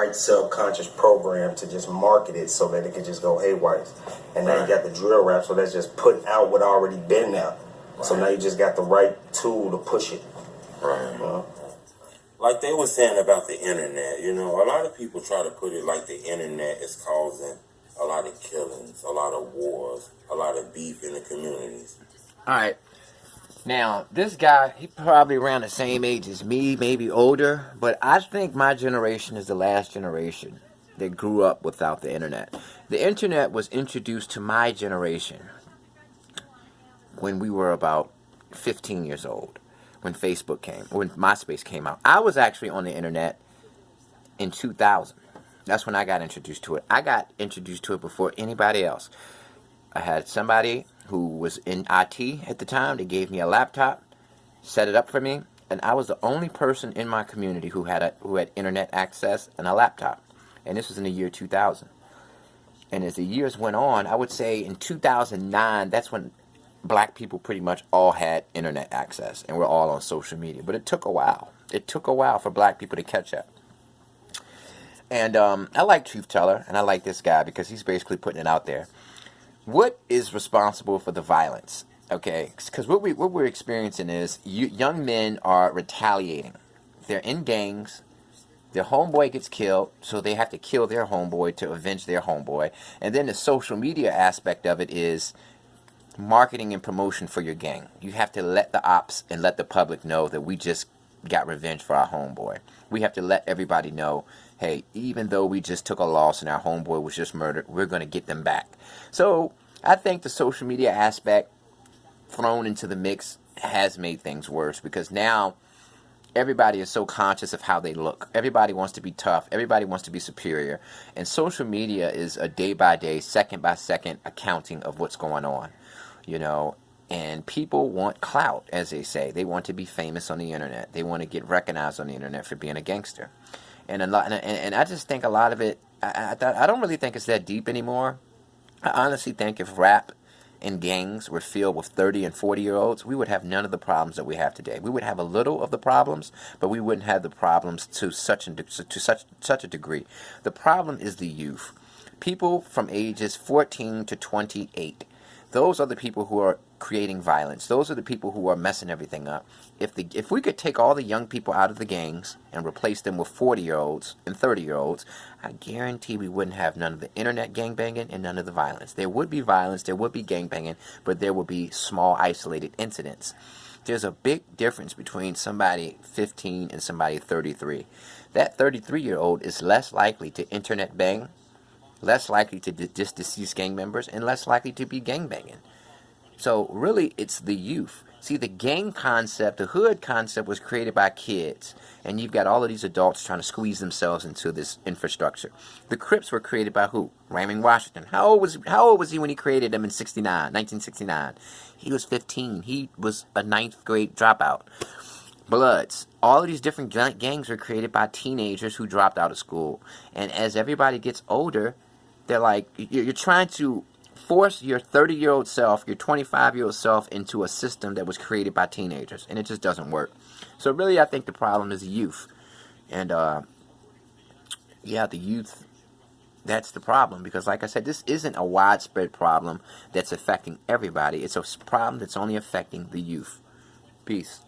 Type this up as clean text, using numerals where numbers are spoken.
right subconscious program to just market it so that it could just go haywire. And now you got the drill rap, so that's just putting out what already been there. Right. So now you just got the right tool to push it. Right. You know? Like they were saying about the internet, you know, a lot of people try to put it like the internet is causing a lot of killings, a lot of wars, a lot of beef in the communities. All right. Now, this guy, he probably around the same age as me, maybe older, but I think my generation is the last generation that grew up without the internet. The internet was introduced to my generation when we were about 15 years old, when MySpace came out. I was actually on the internet in 2000. That's when I got introduced to it. I got introduced to it before anybody else. I had somebody who was in IT at the time. They gave me a laptop, set it up for me, and I was the only person in my community who had internet access and a laptop. And this was in the year 2000. And as the years went on, I would say in 2009, that's when black people pretty much all had internet access and we're all on social media. But it took a while. It took a while for black people to catch up. And I like Truthteller, and I like this guy because he's basically putting it out there. What is responsible for the violence? Okay, because what we're experiencing is young men are retaliating. They're in gangs. Their homeboy gets killed, so they have to kill their homeboy to avenge their homeboy. And then the social media aspect of it is marketing and promotion for your gang. You have to let the ops and let the public know that we just got revenge for our homeboy. We have to let everybody know, hey, even though we just took a loss and our homeboy was just murdered, we're going to get them back. So I think the social media aspect thrown into the mix has made things worse because now everybody is so conscious of how they look. Everybody wants to be tough. Everybody wants to be superior. And social media is a day-by-day, second-by-second accounting of what's going on, you know. And people want clout, as they say. They want to be famous on the internet. They want to get recognized on the internet for being a gangster. And I just think a lot of it, I don't really think it's that deep anymore. I honestly think if rap and gangs were filled with 30 and 40-year-olds, we would have none of the problems that we have today. We would have a little of the problems, but we wouldn't have the problems to such a degree. The problem is the youth. People from ages 14 to 28. Those are the people who are creating violence. Those are the people who are messing everything up. If we could take all the young people out of the gangs and replace them with 40-year-olds and 30-year-olds, I guarantee we wouldn't have none of the internet gangbanging and none of the violence. There would be violence, there would be gangbanging, but there would be small, isolated incidents. There's a big difference between somebody 15 and somebody 33. That 33-year-old is less likely to internet bang, less likely to just deceased gang members, and less likely to be gangbanging. So really, it's the youth. See, the gang concept, the hood concept was created by kids. And you've got all of these adults trying to squeeze themselves into this infrastructure. The Crips were created by who? Raymond Washington. How old was he when he created them in 1969? He was 15. He was a 9th grade dropout. Bloods. All of these different gangs were created by teenagers who dropped out of school. And as everybody gets older, they're like, you're trying to force your 30-year-old self, your 25-year-old self into a system that was created by teenagers, and it just doesn't work. So really, I think the problem is the youth. And, yeah, the youth, that's the problem. Because, like I said, this isn't a widespread problem that's affecting everybody. It's a problem that's only affecting the youth. Peace.